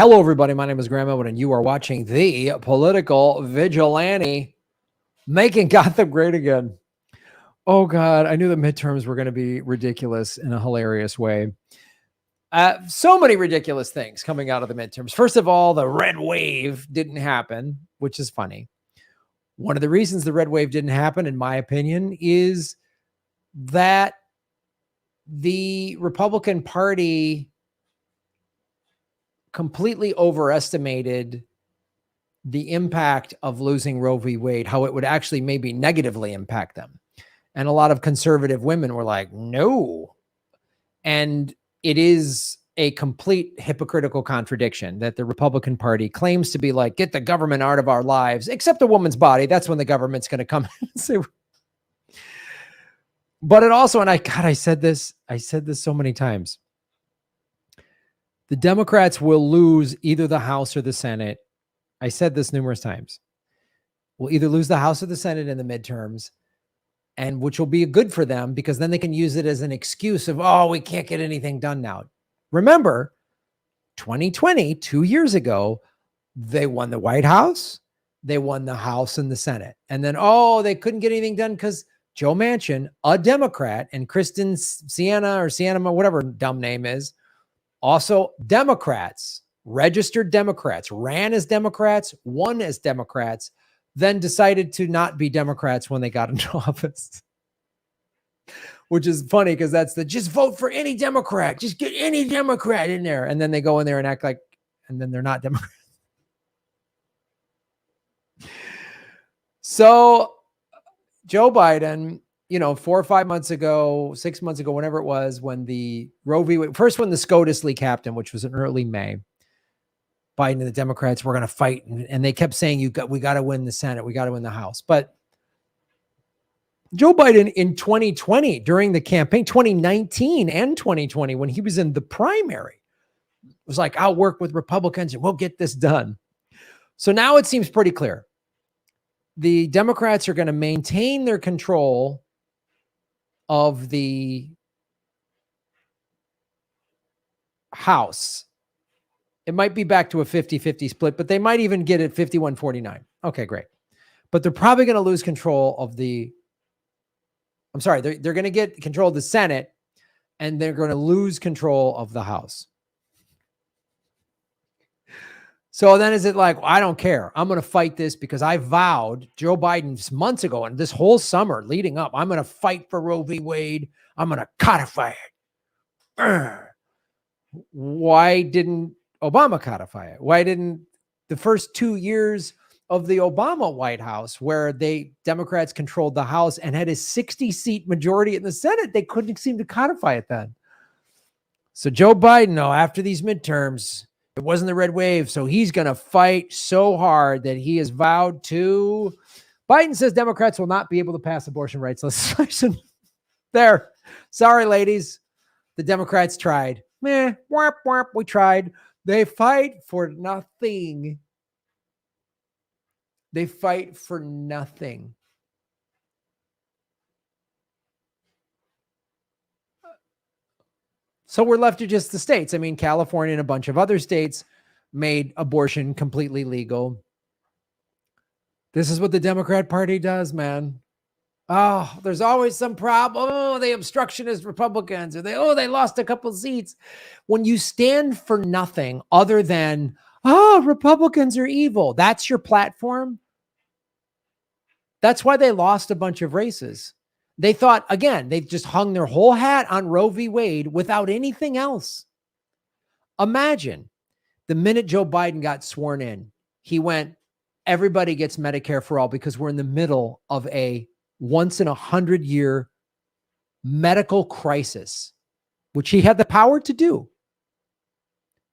Hello, everybody. My name is Graham Elwood, and you are watching the Political Vigilante, making Gotham great again. Oh, God. I knew the midterms were going to be ridiculous in a hilarious way. So many ridiculous things coming out of the midterms. First of all, the red wave didn't happen, which is funny. One of the reasons the red wave didn't happen, in my opinion, is that the Republican Party completely overestimated the impact of losing Roe v. Wade, how it would actually maybe negatively impact them. And a lot of conservative women were like, no. And it is a complete hypocritical contradiction that the Republican Party claims to be like, get the government out of our lives, except a woman's body. That's when the government's going to come and say. But it also, and I said this so many times. The Democrats will lose either the House or the Senate. I said this numerous times. We'll either lose the House or the Senate in the midterms, and which will be good for them because then they can use it as an excuse of, oh, we can't get anything done now. Remember, 2020, 2 years ago, they won the White House, they won the House and the Senate. And then, they couldn't get anything done because Joe Manchin, a Democrat, and Kristen Sienna, whatever dumb name is, also Democrats, registered Democrats, ran as Democrats, won as Democrats, then decided to not be Democrats when they got into office. Which is funny because that's just vote for any Democrat, just get any Democrat in there. And then they go in there and act like, and then they're not Democrats. So Joe Biden, 4 or 5 months ago, 6 months ago, whenever it was, when the Roe v. Wade, first when the SCOTUS leak happened, which was in early May, Biden and the Democrats were going to fight. And they kept saying, we got to win the Senate. We got to win the House. But Joe Biden in 2020, during the campaign, 2019 and 2020, when he was in the primary, was like, I'll work with Republicans and we'll get this done. So now it seems pretty clear. The Democrats are going to maintain their control of the House. It might be back to a 50-50 split, but they might even get it 51-49. Okay, great. But they're probably going to lose control of they're going to get control of the Senate, and they're going to lose control of the House. So then is it like, I don't care. I'm going to fight this because I vowed, Joe Biden months ago and this whole summer leading up, I'm going to fight for Roe v. Wade. I'm going to codify it. Why didn't Obama codify it? Why didn't the first 2 years of the Obama White House, where Democrats controlled the House and had a 60-seat majority in the Senate, they couldn't seem to codify it then? So Joe Biden, after these midterms, it wasn't the red wave, so he's going to fight so hard that he has vowed to. Biden says Democrats will not be able to pass abortion rights legislation. There. Sorry, ladies. The Democrats tried. We tried. They fight for nothing. They fight for nothing. So we're left to just the states. I mean, California and a bunch of other states made abortion completely legal. This is what the Democrat Party does, man. Oh, there's always some problem. Oh, they obstructionist Republicans, or they lost a couple seats. When you stand for nothing other than, Republicans are evil, that's your platform. That's why they lost a bunch of races. They thought, again, they just hung their whole hat on Roe v. Wade without anything else. Imagine the minute Joe Biden got sworn in, he went, everybody gets Medicare for all because we're in the middle of a once in 100-year medical crisis, which he had the power to do.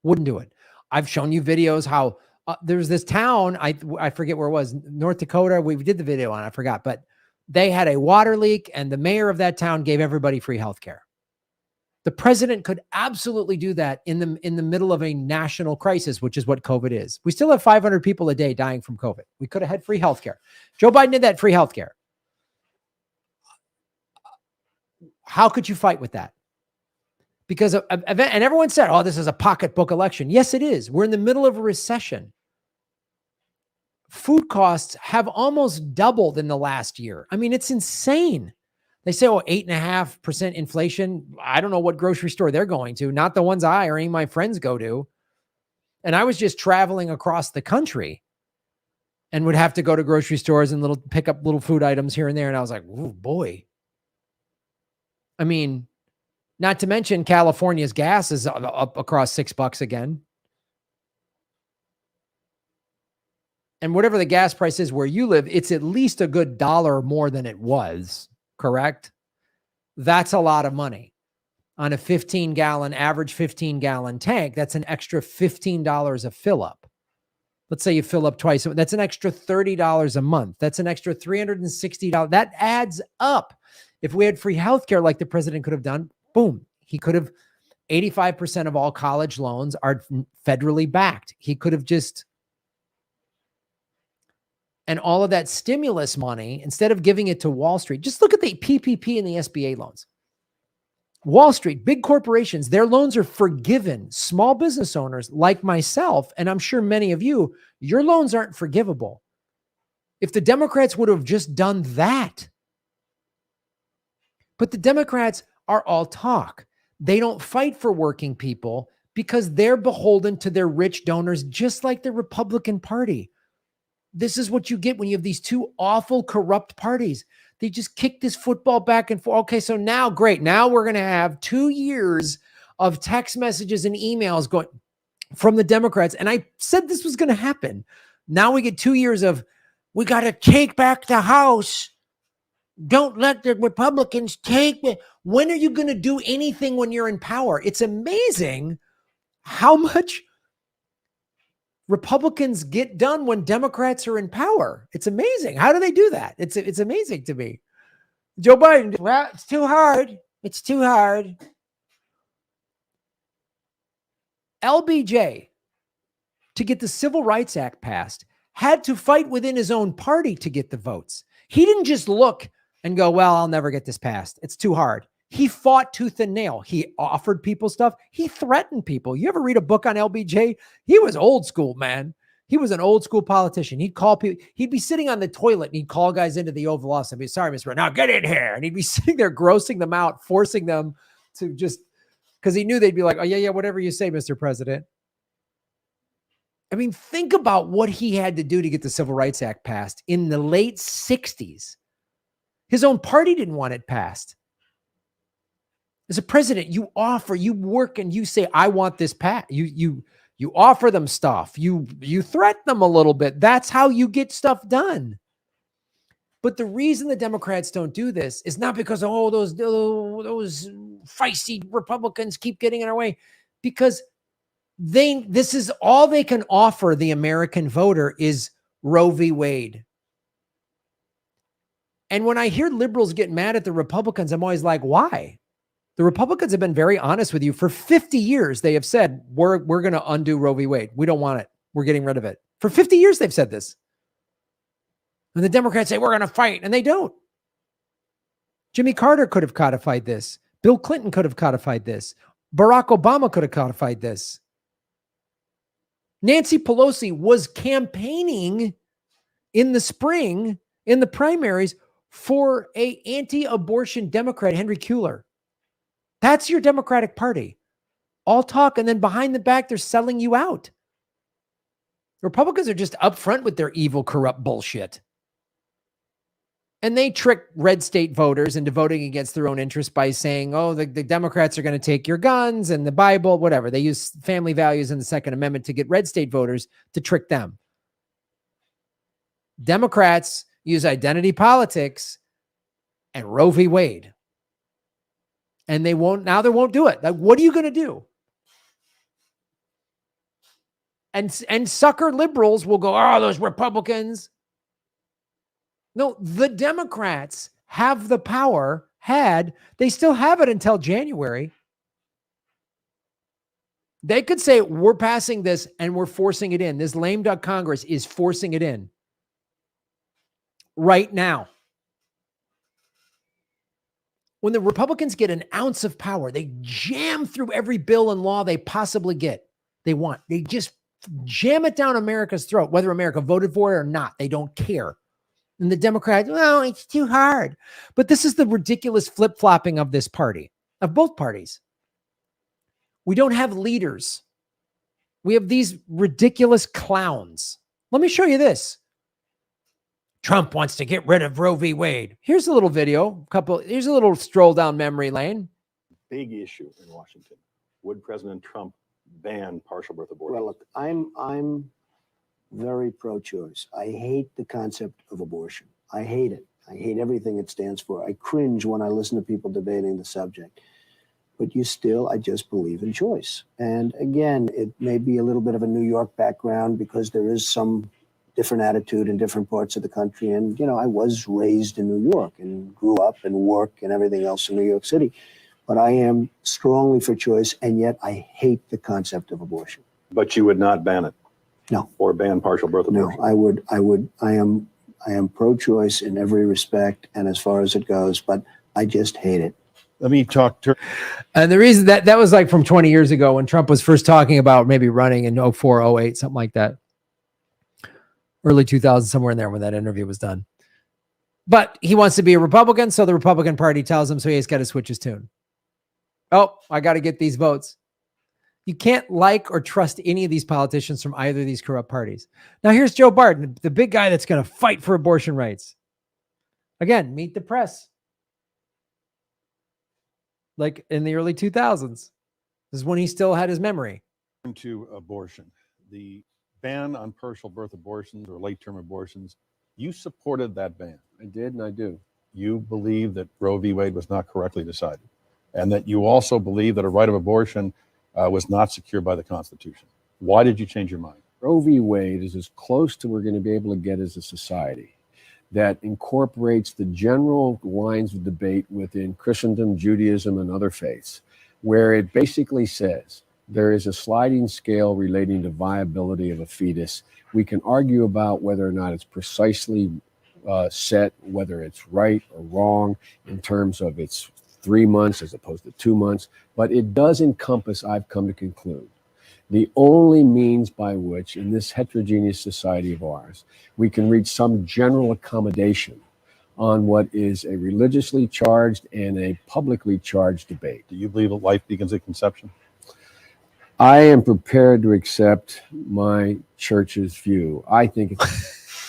Wouldn't do it. I've shown you videos how there's this town, I forget where it was, North Dakota, we did the video on, I forgot, but they had a water leak and the mayor of that town gave everybody free health care. The president could absolutely do that in the middle of a national crisis, which is what COVID is. We still have 500 people a day dying from COVID. We could have had free health care. Joe Biden did that free health care. How could you fight with that? because and everyone said, oh, this is a pocketbook election. Yes, it is. We're in the middle of a recession. Food costs have almost doubled in the last year. I mean, it's insane. They say, oh, 8.5% inflation. I don't know what grocery store they're going to, not the ones I or any of my friends go to. And I was just traveling across the country and would have to go to grocery stores and pick up little food items here and there. And I was like, oh boy. I mean, not to mention California's gas is up across $6 again. And whatever the gas price is where you live, it's at least a good $1 more than it was, correct? That's a lot of money. On a average 15-gallon tank, that's an extra $15 a fill up. Let's say you fill up twice. That's an extra $30 a month. That's an extra $360. That adds up. If we had free healthcare like the president could have done, boom, he could have 85% of all college loans are federally backed. He could have just, and all of that stimulus money, instead of giving it to Wall Street, just look at the PPP and the SBA loans. Wall Street, big corporations, their loans are forgiven. Small business owners like myself, and I'm sure many of you, your loans aren't forgivable. If the Democrats would have just done that. But the Democrats are all talk. They don't fight for working people because they're beholden to their rich donors, just like the Republican Party. This is what you get when you have these two awful, corrupt parties. They just kick this football back and forth. Okay, so now, great. Now we're going to have 2 years of text messages and emails going from the Democrats. And I said this was going to happen. Now we get 2 years of, we got to take back the House. Don't let the Republicans take it. When are you going to do anything when you're in power? It's amazing how much Republicans get done when Democrats are in power. It's amazing. How do they do that? It's amazing to me. Joe Biden, well, it's too hard. It's too hard. LBJ, to get the Civil Rights Act passed, had to fight within his own party to get the votes. He didn't just look and go, well, I'll never get this passed. It's too hard. He fought tooth and nail. He offered people stuff. He threatened people. You ever read a book on LBJ? He was old school, man. He was an old school politician. He'd call people. He'd be sitting on the toilet and he'd call guys into the Oval Office and be, sorry, Mr. Now get in here. And he'd be sitting there grossing them out, forcing them to just, because he knew they'd be like, oh, yeah, whatever you say, Mr. President. I mean, think about what he had to do to get the Civil Rights Act passed in the late 60s. His own party didn't want it passed. As a president, you offer, you work, and you say, I want this passed. You offer them stuff. You threaten them a little bit. That's how you get stuff done. But the reason the Democrats don't do this is not because, oh, those feisty Republicans keep getting in our way, because this is all they can offer the American voter is Roe v. Wade. And when I hear liberals get mad at the Republicans, I'm always like, why? The Republicans have been very honest with you. For 50 years, they have said, we're going to undo Roe v. Wade. We don't want it. We're getting rid of it. For 50 years, they've said this. And the Democrats say, we're going to fight, and they don't. Jimmy Carter could have codified this. Bill Clinton could have codified this. Barack Obama could have codified this. Nancy Pelosi was campaigning in the spring, in the primaries, for an anti-abortion Democrat, Henry Kuehler. That's your Democratic Party. All talk, and then behind the back, they're selling you out. Republicans are just upfront with their evil, corrupt bullshit. And they trick red state voters into voting against their own interests by saying, oh, the Democrats are going to take your guns and the Bible, whatever. They use family values in the Second Amendment to get red state voters to trick them. Democrats use identity politics and Roe v. Wade. And they won't do it. Like, what are you going to do? And sucker liberals will go, oh, those Republicans. No, the Democrats have the power, they still have it until January. They could say, we're passing this and we're forcing it in. This lame duck Congress is forcing it in right now. When the Republicans get an ounce of power, they jam through every bill and law they possibly want. They just jam it down America's throat, whether America voted for it or not. They don't care. And the Democrats, well, it's too hard. But this is the ridiculous flip-flopping of this party, of both parties. We don't have leaders. We have these ridiculous clowns. Let me show you this. Trump wants to get rid of Roe v. Wade. Here's a little video. Here's a little stroll down memory lane. Big issue in Washington. Would President Trump ban partial birth abortion? Well, look, I'm very pro-choice. I hate the concept of abortion. I hate it. I hate everything it stands for. I cringe when I listen to people debating the subject. But I just believe in choice. And again, it may be a little bit of a New York background because there is some different attitude in different parts of the country. And, I was raised in New York and grew up and work and everything else in New York City. But I am strongly for choice, and yet I hate the concept of abortion. But you would not ban it? No. Or ban partial birth abortion? No, I am pro-choice in every respect and as far as it goes, but I just hate it. Let me talk to. And the reason that was like from 20 years ago when Trump was first talking about maybe running in 04, 08, something like that. Early 2000s, somewhere in there when that interview was done. But he wants to be a Republican, so the Republican Party tells him, so he's got to switch his tune. Oh, I got to get these votes. You can't like or trust any of these politicians from either of these corrupt parties. Now here's Joe Biden, the big guy that's going to fight for abortion rights. Again, meet the press. Like in the early 2000s. This is when he still had his memory. To abortion. The ban on partial birth abortions or late-term abortions, you supported that ban. I did, and I do. You believe that Roe v. Wade was not correctly decided, and that you also believe that a right of abortion was not secured by the Constitution. Why did you change your mind? Roe v. Wade is as close to we're going to be able to get as a society that incorporates the general lines of debate within Christendom, Judaism, and other faiths, where it basically says there is a sliding scale relating to viability of a fetus. We can argue about whether or not it's precisely set, whether it's right or wrong in terms of its 3 months as opposed to 2 months, but it does encompass, I've come to conclude, the only means by which in this heterogeneous society of ours, we can reach some general accommodation on what is a religiously charged and a publicly charged debate. Do you believe that life begins at conception? I am prepared to accept my church's view. I think it's...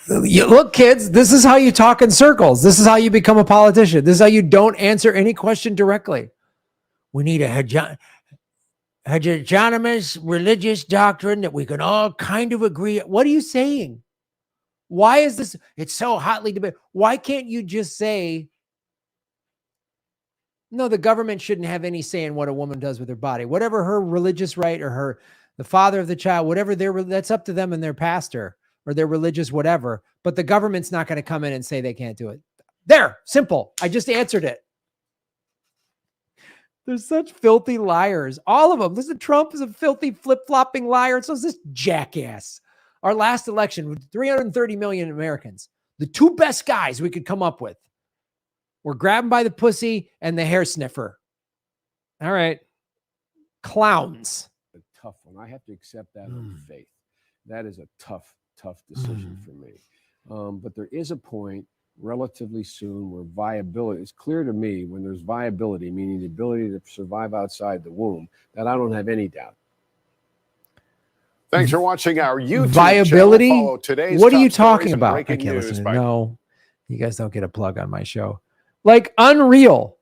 Look, kids, this is how you talk in circles. This is how you become a politician. This is how you don't answer any question directly. We need a heterogeneous religious doctrine that we can all kind of agree. What are you saying? Why is this? It's so hotly debated. Why can't you just say, no, the government shouldn't have any say in what a woman does with her body, whatever her religious right or the father of the child, whatever that's up to them and their pastor or their religious whatever, but the government's not going to come in and say they can't do it. There, simple. I just answered it. They're such filthy liars. All of them. Listen, Trump is a filthy flip-flopping liar, and so is this jackass. Our last election with 330 million Americans, the two best guys we could come up with were grabbing by the pussy and the hair sniffer. All right. Clowns. A tough one. I have to accept that on faith. That is a tough decision for me. But there is a point relatively soon where viability, it's clear to me when there's viability, meaning the ability to survive outside the womb, that I don't have any doubt. Thanks for watching our YouTube viability. channel. Follow today's what are you top stories talking and about? I breaking can't news listen. by- No, you guys don't get a plug on my show. Like unreal.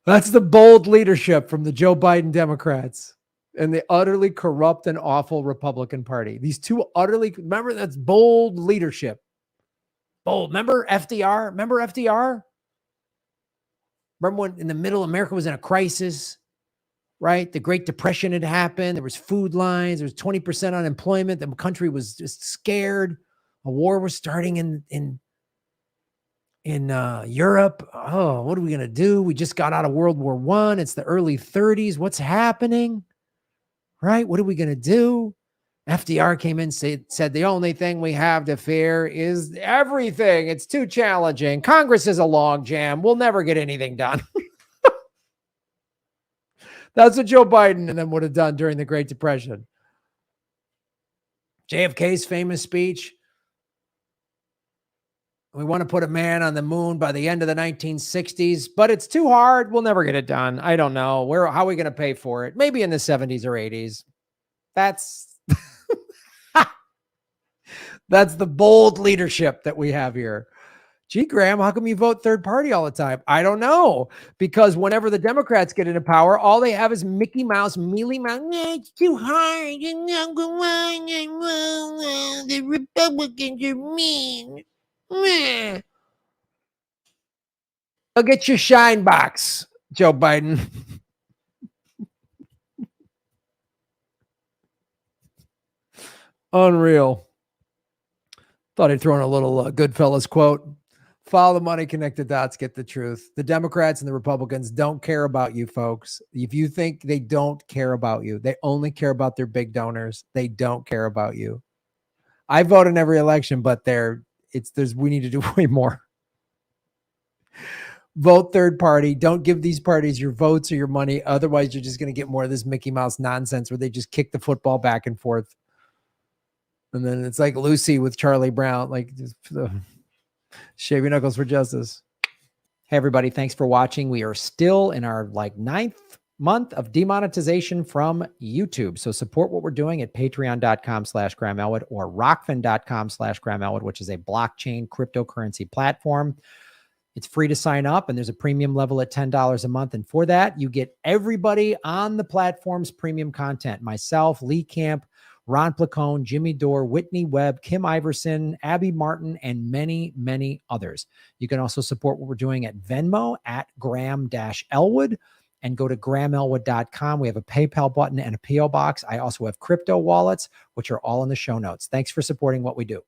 That's the bold leadership from the Joe Biden Democrats and the utterly corrupt and awful Republican Party. These two remember that's bold leadership. Bold. Remember FDR? Remember when in the middle, America was in a crisis, right? The Great Depression had happened. There was food lines. There was 20% unemployment. The country was just scared. A war was starting in in Europe. Oh, what are we going to do? We just got out of World War I. It's the early 30s. What's happening? Right? What are we going to do? FDR came in, said the only thing we have to fear is everything. It's too challenging. Congress is a log jam. We'll never get anything done. That's what Joe Biden and them would have done during the Great Depression. JFK's famous speech. We want to put a man on the moon by the end of the 1960s, but it's too hard. We'll never get it done. I don't know. How are we going to pay for it? Maybe in the 70s or 80s. That's that's the bold leadership that we have here. Gee, Graham, how come you vote third party all the time? I don't know. Because whenever the Democrats get into power, all they have is Mickey Mouse, Mealy Mouse. It's too hard. The Republicans are mean. Go get your shine box, Joe Biden. Unreal. Thought I'd throw in a little Goodfellas quote. Follow the money, connect the dots, get the truth. The Democrats and the Republicans don't care about you, folks. If you think they don't care about you, they only care about their big donors. They don't care about you. I vote in every election, but we need to do way more. Vote third party. Don't give these parties your votes or your money. Otherwise, you're just going to get more of this Mickey Mouse nonsense where they just kick the football back and forth. And then it's like Lucy with Charlie Brown, like shave your knuckles for justice. Hey, everybody. Thanks for watching. We are still in our 9th month of demonetization from YouTube. So support what we're doing at patreon.com/Graham Elwood or rockfin.com/Graham Elwood, which is a blockchain cryptocurrency platform. It's free to sign up, and there's a premium level at $10 a month. And for that, you get everybody on the platform's premium content. Myself, Lee Camp, Ron Placone, Jimmy Dore, Whitney Webb, Kim Iverson, Abby Martin, and many, many others. You can also support what we're doing at Venmo at Graham-Elwood and go to GrahamElwood.com. We have a PayPal button and a PO box. I also have crypto wallets, which are all in the show notes. Thanks for supporting what we do.